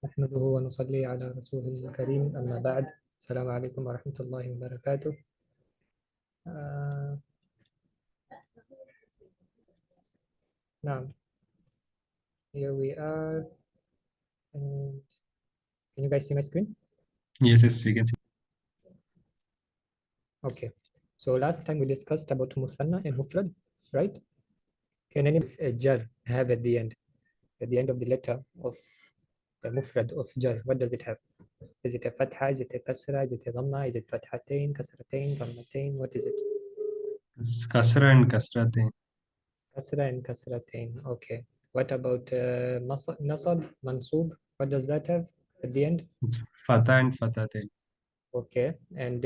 نحمده ونصلي على رسوله الكريم أما بعد. السلام عليكم ورحمة الله وبركاته. آه نعم, here we are. And can you guys see my screen? Yes, we can see. Okay. So last time we discussed about muthanna and mufrad, right? Can any jar have at the end of the letter of the mufrad of jar? What does it have? Is it a fatha? Is it a kasra? Is it a dhamma? Is it fathatain, kasratain, dhammatain? What is it? It's kasra and kasratain. Kasra and kasratain. Okay. What about nasab, mansub? What does that have at the end? It's fatha and fathatain. Okay. And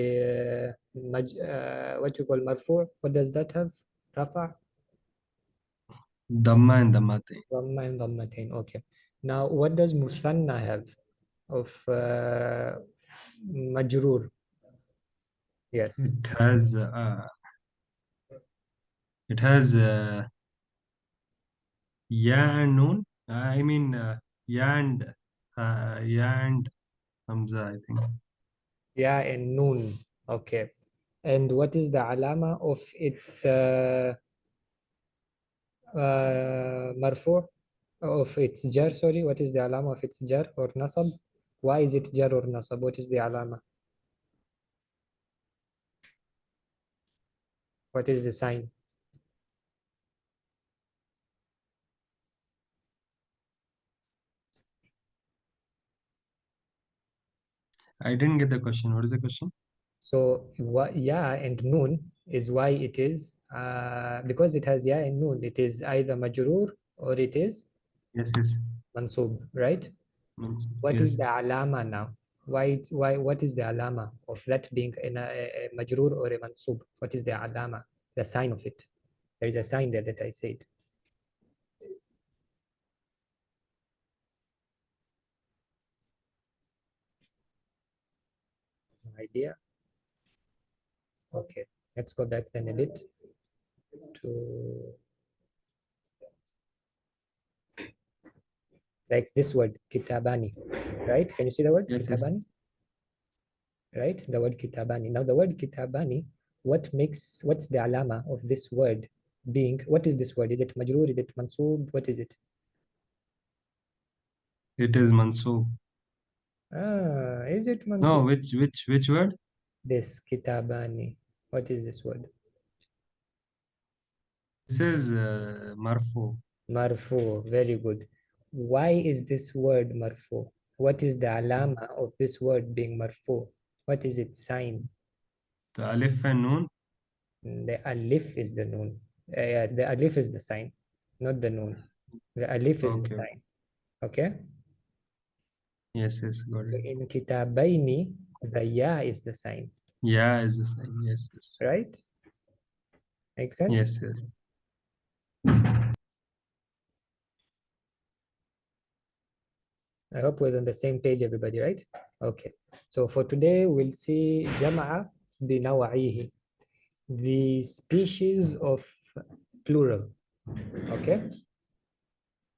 what you call marfu? What does that have? Rafa, Dhamma and dhammatain. dhamma and dhammatain. Okay. Now, what does muthanna have of majrur? Yes. It has ya and noon. I mean ya and hamza, I think. Ya and noon. Okay. And what is the alama of its marfu? Of its jar, sorry, what is the alama of its jar or nasab? Why is it jar or nasab? What is the alama? What is the sign? I didn't get the question. What is the question? So ya and noon is why it is because it has ya and noon, it is either majroor or it is Yes. mansub, right? What is Yes. the alama now? Why what is the alama of that being a majroor or a mansub? What is the alama, the sign of it? There is a sign there that I said. No idea. Okay, let's go back then a bit to like this word kitabani, right? Can you see the word Yes. kitabani? Right, the word kitabani. Now the word kitabani, what's the alama of this word being? What is this word? Is it majroor? Is it mansoob? What is it? It is mansoob. Is it No, mansoob? which word? This kitabani. What is this word? This is marfu. Marfu. Very good. Why is this word marfu? What is the alama of this word being marfu? What is its sign? The alif and noon. The alif is the noon. Yeah, the alif is the sign, not the noon. The alif is the Okay. sign. Okay. Yes, got So it. in kitabaini, the ya is the sign, Yeah is the sign. Yes. right? Makes sense? Yes. I hope we're on the same page, everybody, right? Okay. So for today, we'll see Jama'a binawa'ihi, the species of plural. Okay.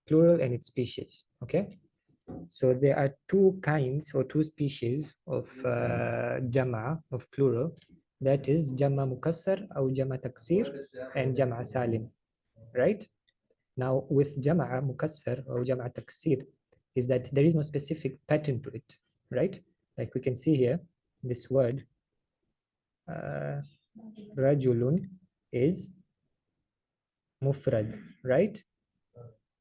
Plural and its species. Okay. So there are two kinds or two species of Jama'a, of plural. That is Jama Mukassar or Jama Taksir and Jama Salim, right? Now with Jama'a Mukassar or Jama'a Taksir is that there is no specific pattern to it, right? Like we can see here, this word Rajulun is Mufrad, right?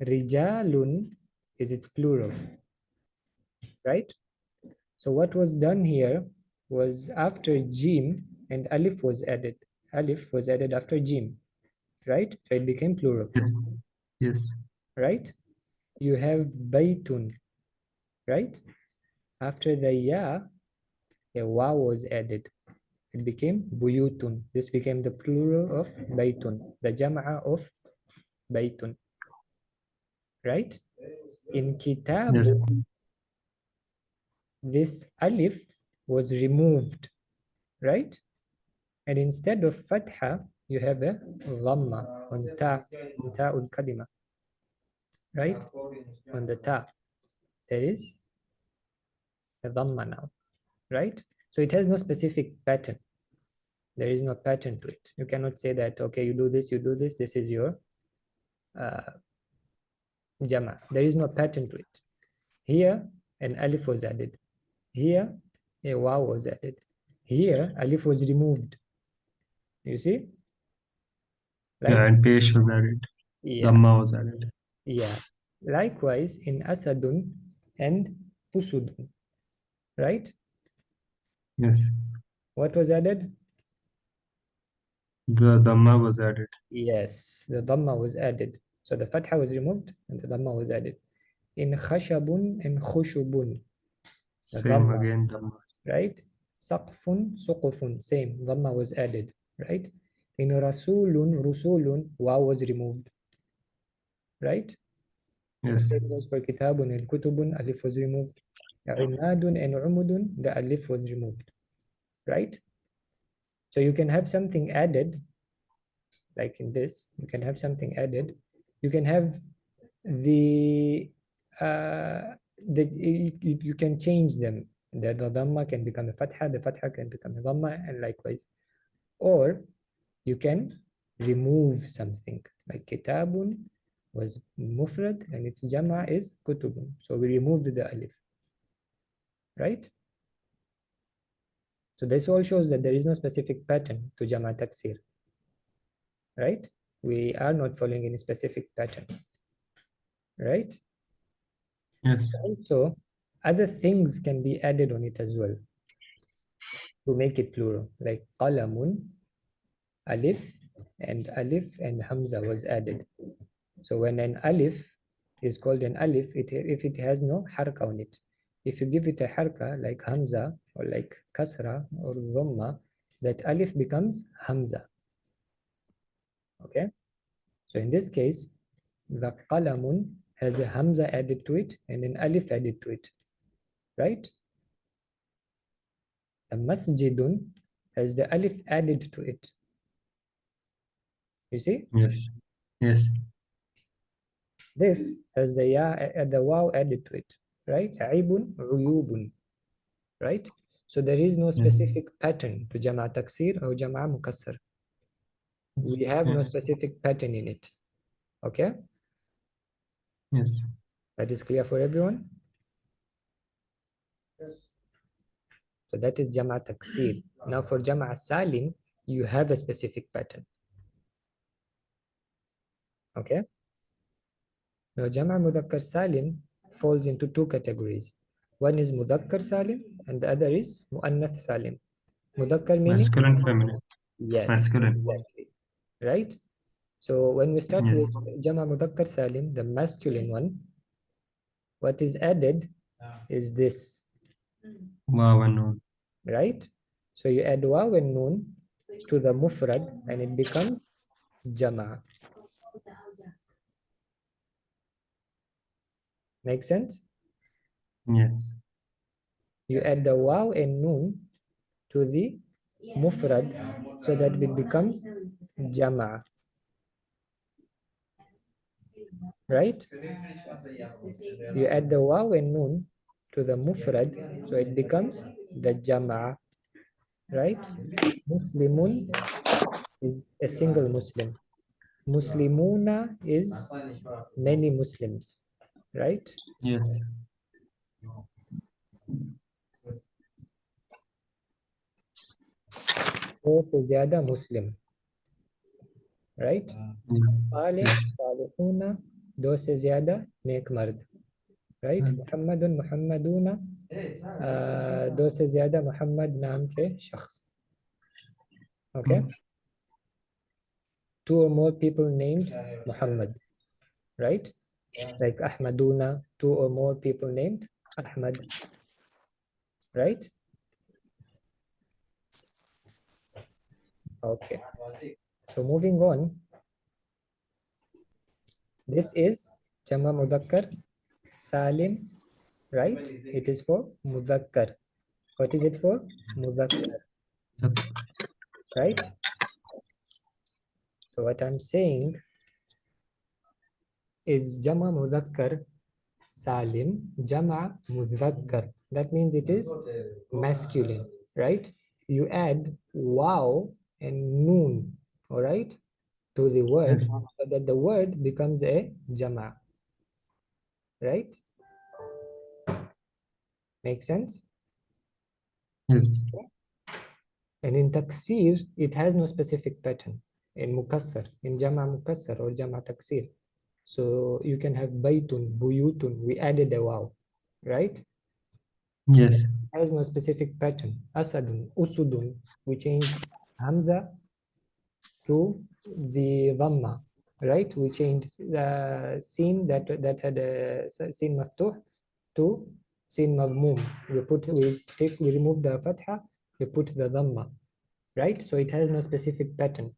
Rijalun is its plural, right? So what was done here was after Jim and Alif was added. Alif was added after Jim, right? So it became plural, Yes. right? You have Baytun, right? After the Ya, a Wa was added. It became Buyutun. This became the plural of Baytun, the Jama'a of Baytun, right? In Kitab, Yes. this Alif was removed, right? And instead of Fatha, you have a Dhamma on Ta'ul Kalima, right? On the Ta. There is a dhamma now, right? So it has no specific pattern. There is no pattern to it. You cannot say that, okay, you do this, this is your Jama. There is no pattern to it. Here, an alif was added. Here, a waw was added. Here, alif was removed. You see? Yeah, Like, and Pesh was added. yeah, Dhamma was added. yeah. Likewise, in asadun and pusudun, right? Yes. What was added? The Dhamma was added. Yes, the dhamma was added. So the fatha was removed and the dhamma was added. In khashabun and khushubun, the Same dhamma, again, Dhamma. right? Saqfun, suqufun, same, dhamma was added, right? In rasulun, rusulun, waw was removed, right? The Yes. same goes for kitabun and kutubun, alif was removed. Imadun and umudun, the alif was removed, right? So you can have something added, like in this, you can have something added. You can have the you can change them. The dhamma can become a fatha, the fatha can become a dhamma, and likewise. Or you can remove something, like kitabun was mufrad and its jama is kutubun. So we removed the alif, right? So this all shows that there is no specific pattern to jama taksir, right? We are not following any specific pattern, right? Yes. Also, other things can be added on it as well to make it plural, like qalamun, alif and hamza was added. So when an alif is called an alif, if it has no harka on it, if you give it a harka like hamza or like kasra or dhamma, that alif becomes hamza. Okay, so in this case, the qalamun has a hamza added to it and an alif added to it, right? The masjidun has the alif added to it. You see? Yes. Yes. This has the waw added to it, right? Aibun, uyubun, right? So there is no Yes. specific pattern to Jama'a Taksir or Jama'a Mukassar. Yes. We have no Yes. specific pattern in it. Okay? Yes. That is clear for everyone? Yes. So that is Jama'a Taksir. Now for Jama'a Salim, you have a specific pattern. Okay? Now Jama'a Mudhakkar Salim falls into two categories. One is Mudhakkar Salim and the other is Muannath Salim. Mudhakkar meaning? Masculine, feminine. Yes, Masculine. exactly. Right? So when we start with Yes. Jama Mudhakkar Salim, the masculine one, what is added is this, Wow and Noon. right? So you add waw and noon to the mufrad and it becomes Jama. Make sense? Yes. You add the waw and noon to the mufrad so that it becomes Jama, right? You add the waw and noon to the mufrad so it becomes the Jama, right? Muslimun is a single Muslim. Muslimuna is many Muslims, right? Yes. दो से ज्यादा Muslim, right? Yeah. Salih, Yes. Salihuna, दो से ज्यादा नेक मर्द, right? Right. Muhammadun, Muhammaduna, दो से ज्यादा Muhammad नाम के शख्स, okay? Okay. Two or more people named Muhammad, right? Like Ahmaduna, two or more people named Ahmad, right? Okay. So moving on, this is Jama Mudhakkar Salim, right? It is for Mudhakkar. What is it for? Mudhakkar, right? So what I'm saying is Jama Mudhakkar salim, jama mudhakkar. That means it is masculine, right? You add wow and noon, all right, to the word Yes. so that the word becomes a jama, right? Make sense? Yes. And in taksir, it has no specific pattern. In mukassar, in jama mukassar or jama taksir. So you can have baytun, buyutun. We added a wow, right? Yes. It has no specific pattern. Asadun, usudun. We changed hamza to the dhamma, right? We changed the sin that had a sin maftuh to sin madmum. We remove the fatha, we put the dhamma, right? So it has no specific pattern.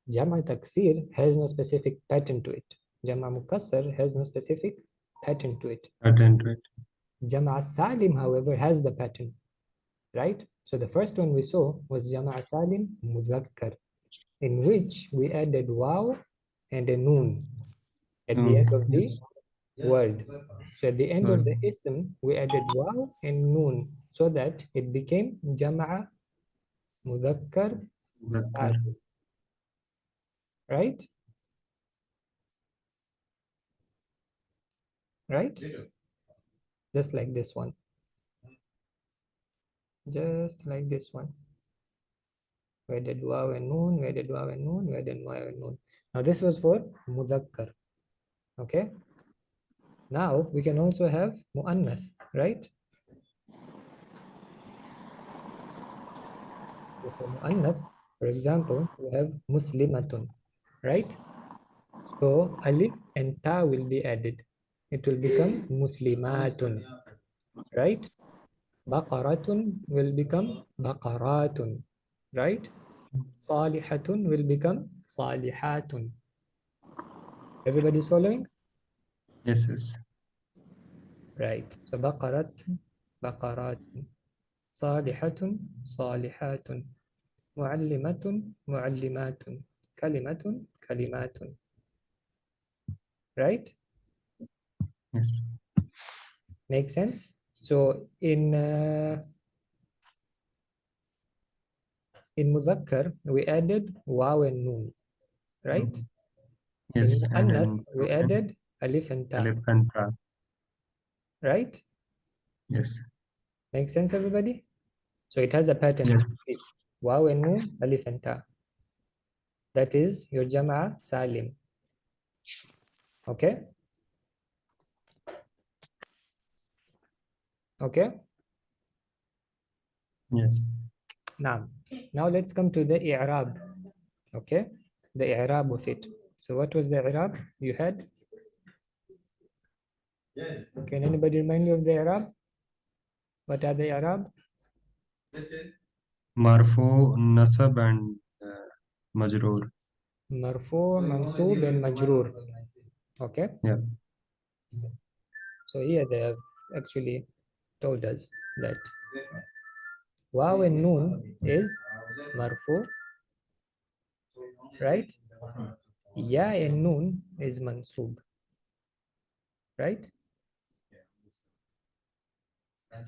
Jama taksir has no specific pattern to it. Jama mukassar has no specific pattern to it. Attend to it. Jama salim, however, has the pattern, right? So the first one we saw was Jama salim mudhakkar, in which we added waw and a noon at No. the end of the Yes. word. So at the end of Good. the ism, we added waw and noon so that it became Jama mudhakkar Dhakkar. salim, right? Right? Just like this one. Just like this one. We added waw and noon, we added waw and noon, we added waw and noon. Now this was for mudhakkar. Okay. Now we can also have muannath, right? So for muannath, for example, we have muslimatun, right? So alif and ta will be added. It will become muslimatun, right? Baqaratun will become baqaratun, right? Salihatun will become salihatun. Everybody's following? Yes. Yes. Right. So baqaratun, baqaratun. Salihatun, salihatun. Muallimatun, muallimatun. Kalimatun, kalimatun. Right? Yes. Make sense? So in mudhakkar, we added waw and noon, right? In Yes. And muannath, in we plural, added alif and ta, Alif and Ta. right? Yes. Make sense, everybody? So it has a pattern as Yes. you see. Waw and noon, alif and ta. That is your Jama'a Salim. Okay? Okay? Yes. Now let's come to the i'rab. Okay? The i'rab of it. So what was the i'rab you had? Can anybody remind me of the i'rab? What are the i'rab? Marfu, Nasab, and Majroor. Marfu, mansoob, and majroor. Okay? Yeah. So here they have actually told us that waw and noon is marfu, right? Ya and noon is mansoob, right?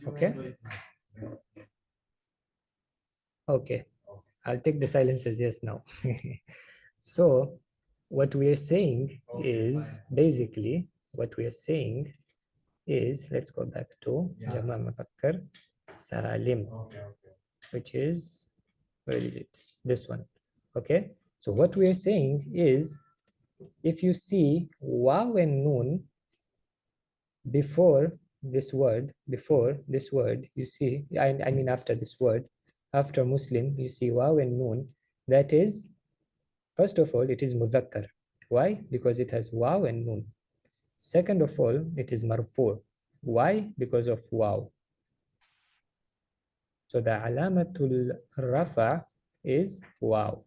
Okay? Okay. I'll take the silence as yes now. So what we are saying is basically what we are saying is, let's go back to Jama Mudhakkar Salim, which is, where is it? This one. Okay. So what we are saying is, if you see waw and noon before this word, you see, I mean after this word, after Muslim, you see waw and noon, that is, first of all, it is mudhakkar. Why? Because it has waw and noon. Second of all, it is marfu. Why? Because of waw. So the alamatul rafa is waw.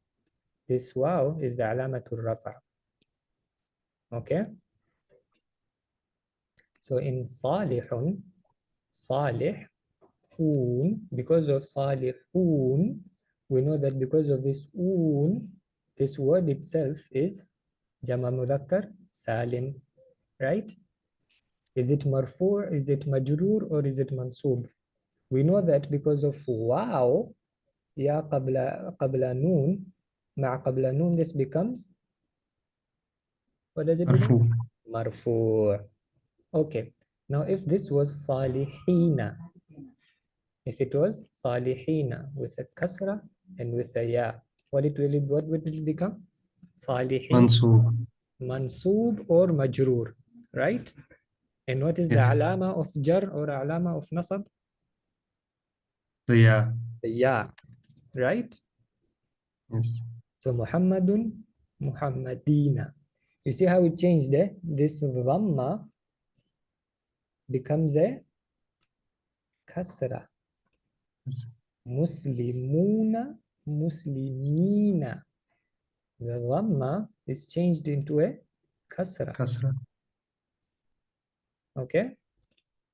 This waw is the alamatul rafa. Okay? So in salihun, salih, because of salihun, we know that because of this this word itself is jama mudhakkar salim, right? Is it marfu', is it majroor, or is it mansoob? We know that because of wow, ya qabla noon, ma qabla noon, this becomes, what does it become? مرفوع. Marfu'. Okay. Now if this was salihina, if it was salihina with a kasra and with a ya, what would it become? Salihin, منصوب. mansoob or majroor, right? And what is the Yes. alama of jar or alama of nasab? So yeah. The ya, right? Yes. So Muhammadun, Muhammadina. You see how it changed there? This dhamma becomes a kasra. Yes. Muslimuna, Muslimina. The dhamma is changed into a kasra. كسرة. Okay?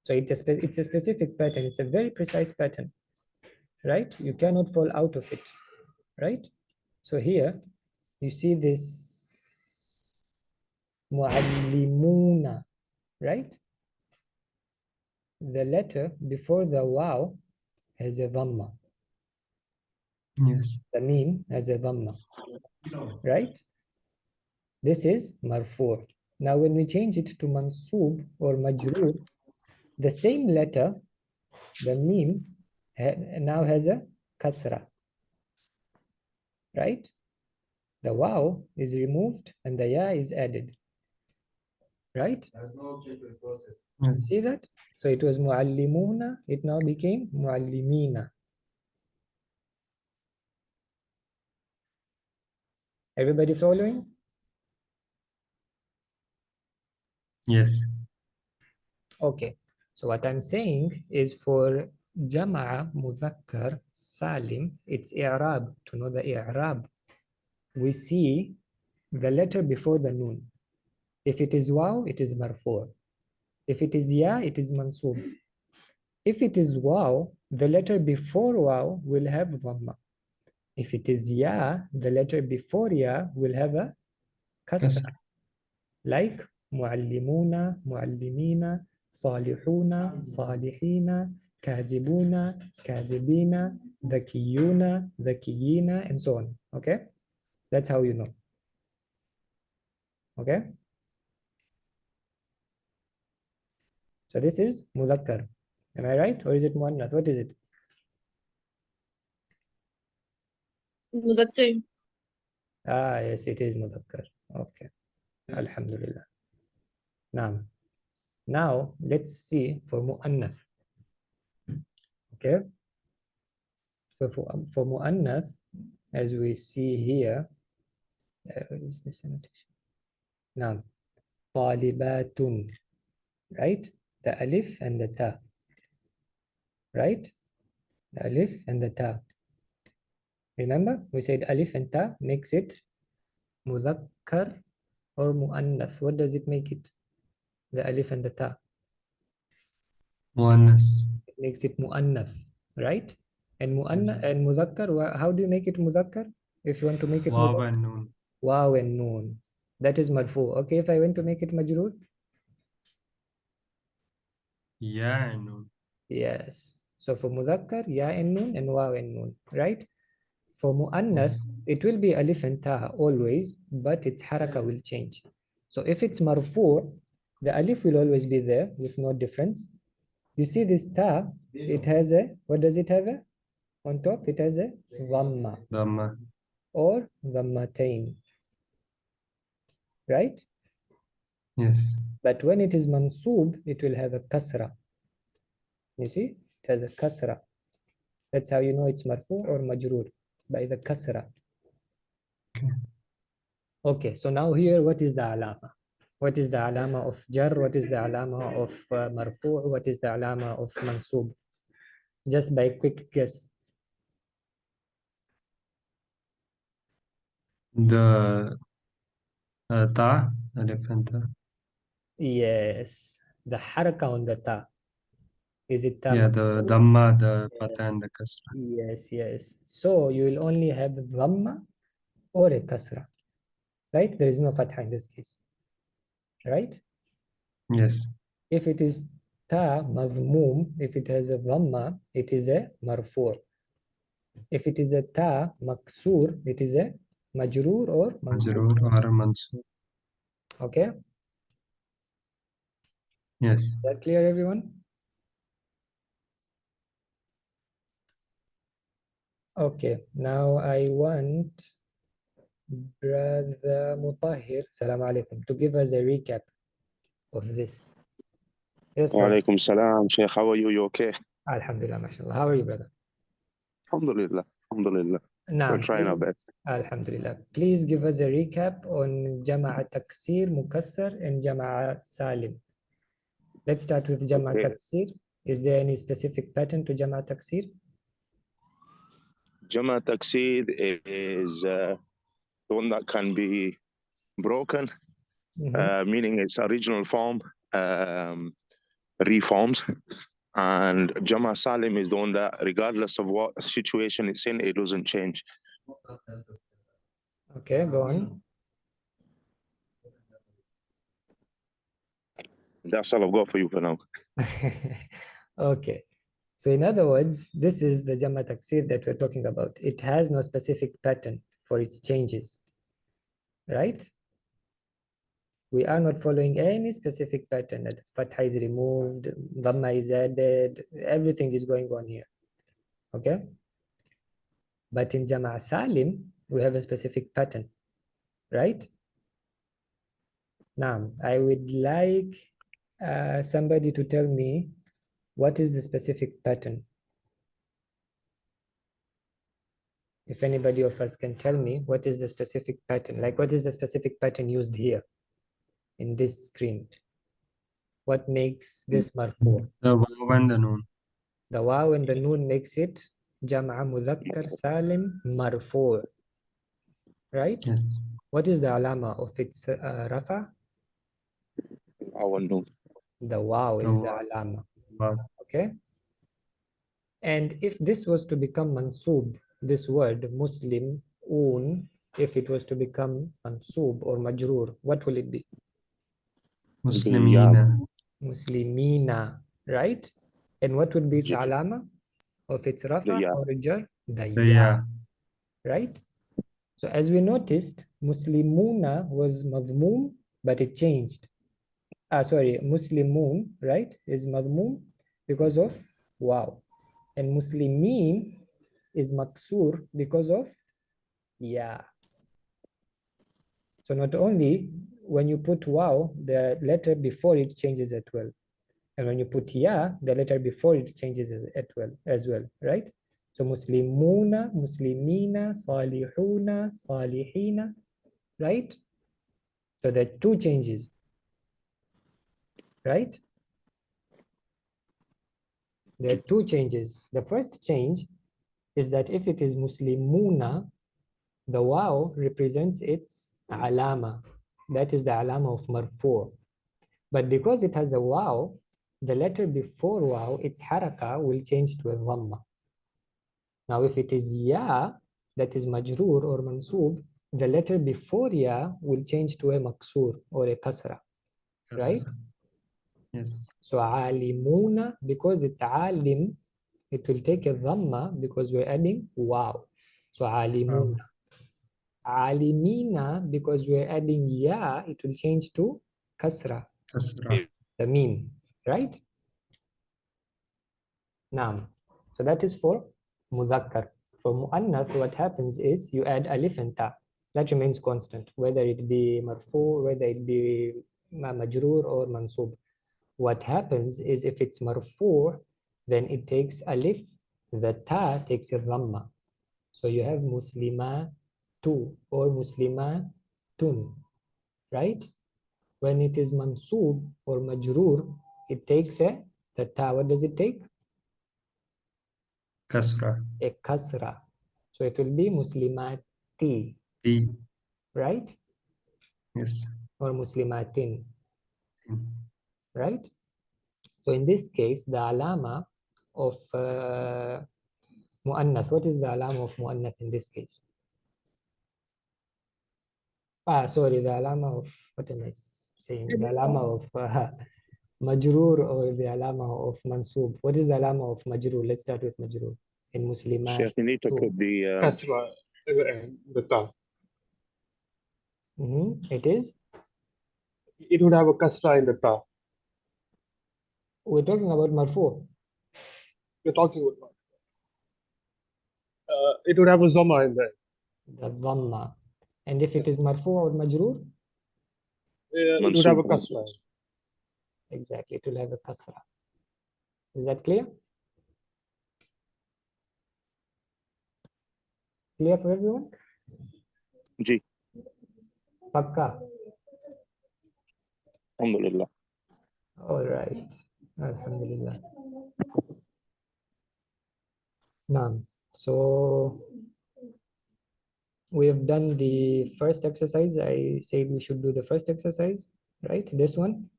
So it's a specific pattern. It's a very precise pattern, right? You cannot fall out of it, right? So here you see this muallimuna, right? The letter before the waw has a dhamma. Yes. The meme has a dhamma, right? This is marfu'. Now when we change it to mansoob or majroor, the same letter, the meme, now has a kasra, right? The waw is removed and the ya is added, right? See Yes. that? So it was muallimuna, it now became muallimina. Everybody following? Yes. Okay. So what I'm saying is for Jama'a Mudhakkar Salim, it's i'rab. To know the i'rab, we see the letter before the noon. If it is waw, it is marfu'. If it is ya, it is mansub. If it is waw, the letter before waw will have dhamma. If it is ya, the letter before ya will have a kasra. كسرة. Like muallimuna, muallimina, salihuna, salihina, kadhibuna, kadhibina, dhakiyuna, dhakiyina, and so on. Okay? That's how you know. Okay? So this is mudhakkar. Am I right? Or is it muannath? What is it? مذكر. Ah, yes, it is mudhakkar. Okay. Alhamdulillah. Now, let's see for muannath. Okay? So for muannath, as we see here, where is this annotation? Now, talibatun, right? The alif and the ta, right? The alif and the ta. Remember, we said alif and ta makes it mudhakkar or muannath. What does it make it? The alif and the ta. مؤنث. It makes it muannath, right? And Yes. mudhakkar, how do you make it mudhakkar? If you want to make it واو mudhakkar, والنون. waw and noon. That is marfu. Okay, if I want to make it majroor, يا النون. yes. So for mudhakkar, ya and noon and waw and noon, right? For muannath, Yes. it will be alif and ta always, but its haraka will change. So if it's marfu, the alif will always be there with no difference. You see this ta, it has a, what does it have? On top, it has a dhamma ضمة. or dhammatain, right? Yes. But when it is mansoob, it will have a kasra. You see, it has a kasra. That's how you know it's marfu or majroor, by the kasra. Okay. Okay, so now here, what is the alama? What is the alama of jar? What is the alama of marfu? What is the alama of mansoob? Just by quick guess. The ta ألف and ta. Yes, the haraka on the ta. Is it ta Yeah, the marfu? dhamma, the fatha and the kasra. Yes, yes. So you will only have dhamma or a kasra, right? There is no fatha in this case, right? Yes. If it is ta madhmum, if it has a dhamma, it is a marfu'. If it is a ta maksur, it is a majroor or mansub. مجرور or منصوب. Okay, is Yes. that clear, everyone? Okay, now I want Brother Mutahir, salam alaikum, to give us a recap of this. Yes, brother. Walaikum salam, Sheikh. How are you? You okay? Alhamdulillah, mashallah. How are you, brother? Alhamdulillah. Alhamdulillah. We're Naam, trying our please. best. Alhamdulillah. Please give us a recap on Jama'a Taksir, Mukassar, and Jama'a Salim. Let's start with Jama'a Okay. Taksir. Is there any specific pattern to Jama'a Taksir? Jama Taksid is the one that can be broken, meaning its original form reforms. And Jama Salim is the one that, regardless of what situation it's in, it doesn't change. Okay, go on. That's all I've got for you for now. Okay. So in other words, this is the Jama Taksir that we're talking about. It has no specific pattern for its changes, right? We are not following any specific pattern. That Fatha is removed, Dhamma is added, everything is going on here, okay? But in Jama' Salim, we have a specific pattern, right? Now, I would like somebody to tell me what is the specific pattern. If anybody of us can tell me what is the specific pattern, like what is the specific pattern used here in this screen? What makes this marfu'? The waw and the noon. The waw and the noon makes it Jama'a Mudhakkar Salim marfu', right? Yes. What is the alama of its rafa? I want to know. The waw The is the waw. alama, Waw. okay? And if this was to become mansub, this word Muslim, un, if it was to become mansub or majroor, what will it be? Muslimina. Muslimina, right? And what would be its The alama of its rafa ya. or jar? The The ya, ya. right? So as we noticed, Muslimuna was madhmum, but it changed. Sorry, Muslimun, right, is madhmum because of wow. And Muslimin is maksur because of ya. So not only when you put wow, the letter before it changes as well. And when you put ya, the letter before it changes as well, right? So Muslimuna, Muslimina, Salihuna, Salihina, right? So there are two changes, right? There are two changes. The first change is that if it is Muslimuna, the waw represents its alama. That is the alama of marfu'. But because it has a waw, the letter before waw, its haraka will change to a dhamma. Now if it is ya, that is majroor or mansub, the letter before ya will change to a maksur or a kasra, right? Yes. So alimuna, because it's alim, it will take a dhamma because we're adding wow. So alimuna. Alimina, because we're adding ya, it will change to kasra, Kasra. the meme, right? Naam. So that is for mudhakkar. For muannath, what happens is you add alif and ta. That remains constant, whether it be marfu, whether it be majroor or mansub. What happens is if it's marfu, then it takes alif, the ta takes a dhamma. So you have muslima tu or muslima tun, right? When it is mansub or majroor, it takes the ta. What does it take? Kasra. A kasra. So it will be muslimati, T. right? Yes. Or muslimatin, Mm. right? So in this case, the alama of muannath, what is the alama of muannath in this case? Sorry, the alama of, what am I saying? The alama of Majroor or the alama of mansub. What is the alama of majroor? Let's start with majroor. In Muslimat. Sheikh, you need to put the Kasra at the end, the ta. It is. It would have a kasra in the ta. We're talking about marfu. You're talking about. It would have a zama in there. The dhamma. And if it is marfu or majroor, It would have a mansub. kasra. exactly, it will have a kasra. Is that clear? Clear for everyone? Ji. Pakka. Alhamdulillah. All right. Alhamdulillah. Naam. So we have done the first exercise. I said we should do the first exercise, right? This one.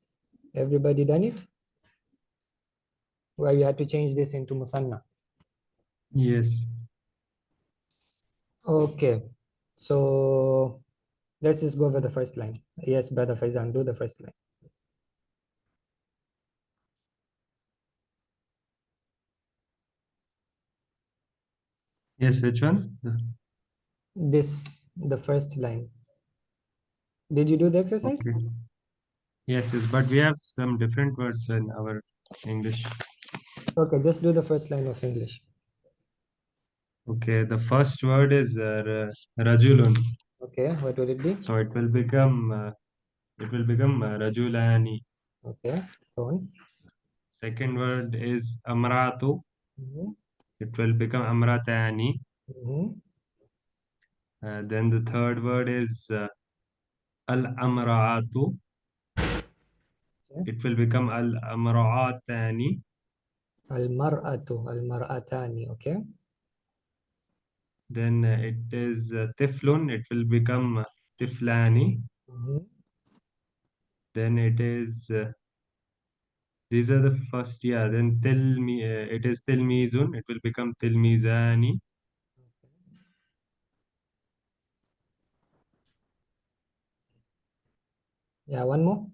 Everybody done it? Where you had to change this into musanna. Yes. Okay. So let's just go over the first line. Yes, brother Faizan, do the first line. Yes, which one? The first line. Did you do the exercise? Okay. Yes, but we have some different words in our English. Okay, just do the first line of English. Okay, the first word is rajulun. Okay, what will it be? So it will become rajulani. Okay, go on. Second word is amratu. Mhm, It will become amratani. mhm. Then the third word is al-amra'atu. Okay. It will become al-amra'atani. Al-mar'atani, okay. Then it is tiflun. It will become tiflani. Mhm. Then it is these are the first, yeah. Then it is tilmizun. It will become tilmizani. Yeah, one more.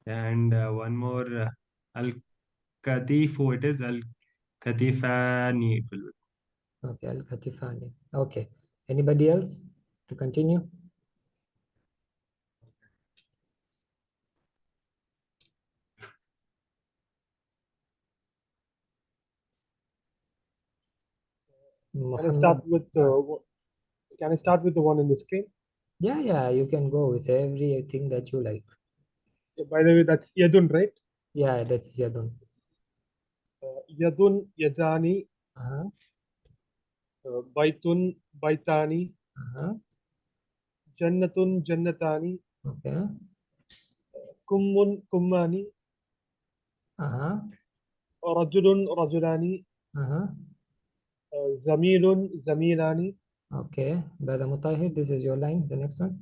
And one more al-katifu. It is al-katifani. It will Okay, al-katifani. Okay. Anybody else to continue? Can I start Muhammad. with Can I start with the one in the screen? Yeah, you can go with everything that you like. By the way, that's yadun, right? Yeah, that's Yadun. Yadun, yadani, Uh-huh. baitun, baitani, Uh-huh. jannatun, jannatani, Okay. kummun, kummani, Uh-huh. rajulun, rajulani, Uh-huh. zamilun, zamilani, Okay. Brother Mutahir, this is your line. The next one.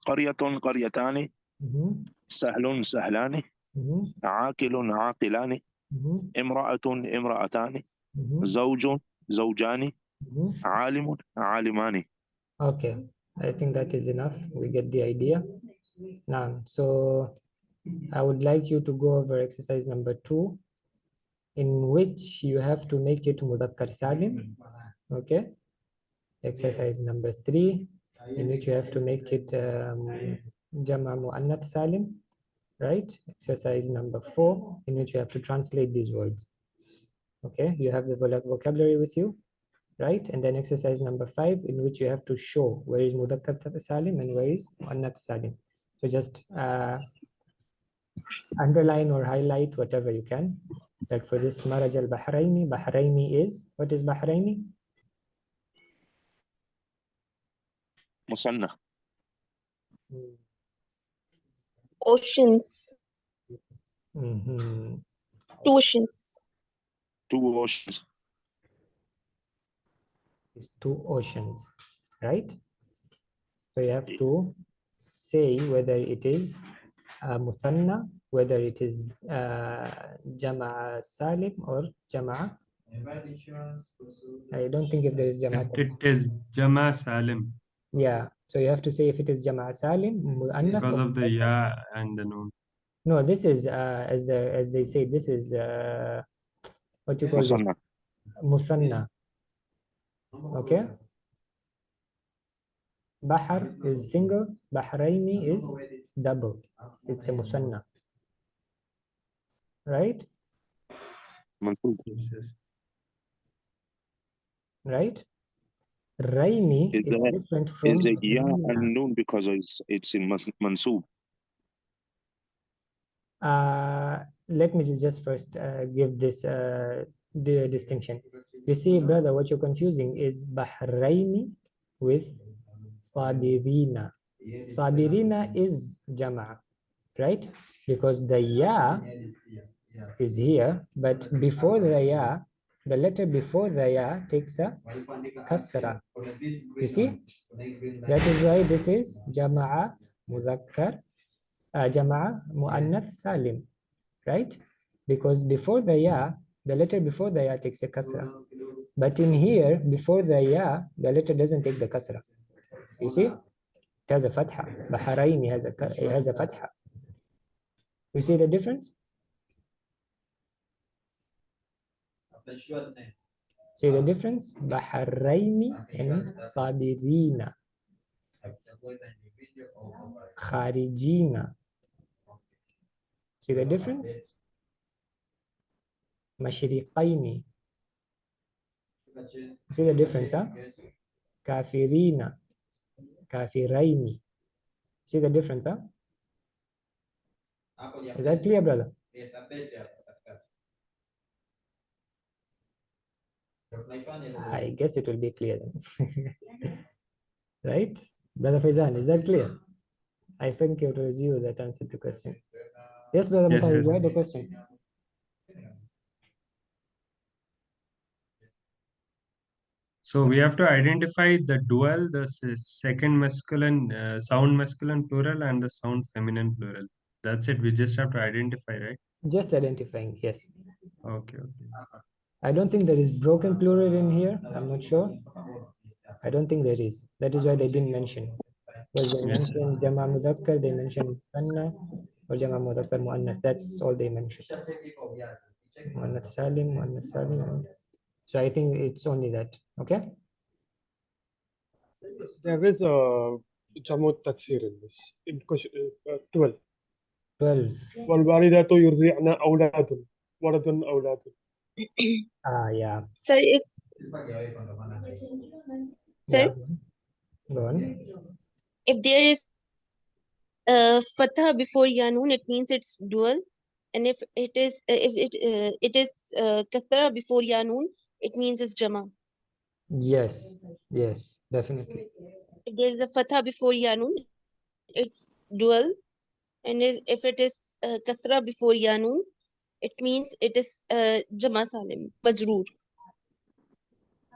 قرية قريتان Mm-hmm. سهل سهلان Mm-hmm. عاقل عاقلان Mm-hmm. امرأة امرأتان Mm-hmm. زوج زوجان Mm-hmm. عالم عالمان. Okay. I think that is enough. We get the idea. Now, so I would like you to go over exercise number 2, in which you have to make it Mudhakkar Salim. Okay. Exercise number 3, in which you have to make it Jama' Muannath Salim. Right? Exercise number 4, in which you have to translate these words. Okay, you have the vocabulary with you, right? And then exercise number 5, in which you have to show where is Mudhakkar Salim and where is Muannath Salim. So just underline or highlight whatever you can. Like for this, Maraj al Bahraini, Bahraini is, what is Bahraini? مثنى. Oceans, Mhm. two oceans. Two oceans. It's 2 oceans, right? So you have to say whether it is Muthanna, whether it is Jama'a Salim or Jama'a. I don't think if there is Jama'a. It is Jama Salim. Yeah, So you have to say if it is Jama'a Salim, Mu'annath. Because of the ya and the noon. No, this is as they say, this is what you call this? Musanna. Musanna. Okay. Bahar is single, Bahraini is double. It's a Musanna. Right? Mansub. Yes, yes. Right? Raimi Is is it different from is it ya Rina. and noon because it's in Mansub? Let me just first give this the distinction. You see, brother, what you're confusing is Bahraini with Sabirina. Sabirina is Jama'a, right? Because the ya is here, but before the ya, the letter before the ya takes a kasra. You see? That is why this is Jama'a Mudhakkar, Jama'a Mu'annath Salim, right? Because before the ya, the letter before the ya takes a kasra. But in here, before the ya, the letter doesn't take the kasra. You see? It has a fatha. Bahraini has a fatha. You see the difference? See the difference? Bahraini and Sabirina. Kharijina. See the difference? Mashriqaini. See the difference, huh? Kafirina. Kafiraini. See the difference, huh? Is that clear, brother? I guess it will be clear then. Right? Brother Faizan, is that clear? I think it was you that answered the question. Yes, Brother Yes, Mutaz, yes. you had the question. So we have to identify the dual, the second masculine, sound masculine plural, and the sound feminine plural. That's it. We just have to identify, right? Just identifying, yes. Okay, okay. I don't think there is broken plural in here. I'm not sure. I don't think there is. That is why they didn't mention. Because they Yes, mentioned Jama Muzakkar, they mentioned Anna, or Jama Muzakkar Muannath. That's all they mentioned. Muannath Salim, Muannath Salim. So I think it's only that. Okay? There is a Jamut Taksir in this. In question 12. 12. والوالدات يرضعن أولادهن ولد أولاد. Yeah. Sir, if Yeah. sir, Go on. if there is fatha before yanun, it means it's dual, and if it is kathra before yanun, it means it's jama. Yes. Yes, definitely. If there is a fatha before yanun, it's dual, and if it is kathra before yanun, it means it is jama salim, majroor.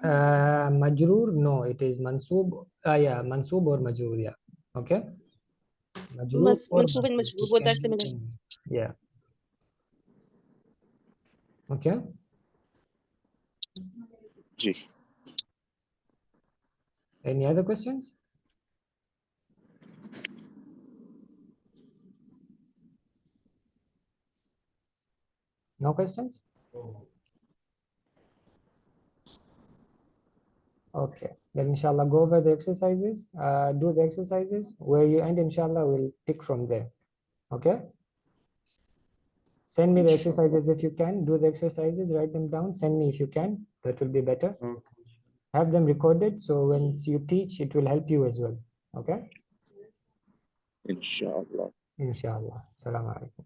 Majroor, no, it is mansoob. Yeah, mansoob or majroor, yeah. Okay. Majroor or Mansoob and mansoob. majroor, It both can are be similar. any. Yeah. Okay. Ji. Any other questions? No questions? Okay. Then inshallah go over the exercises. Do the exercises. Where you end, inshallah, we'll pick from there. Okay. Send me the exercises if you can. Do the exercises, write them down. Send me if you can. That will be better. okay. Have them recorded, so once you teach, it will help you as well. Okay. Inshallah. Inshallah. Assalamu alaikum.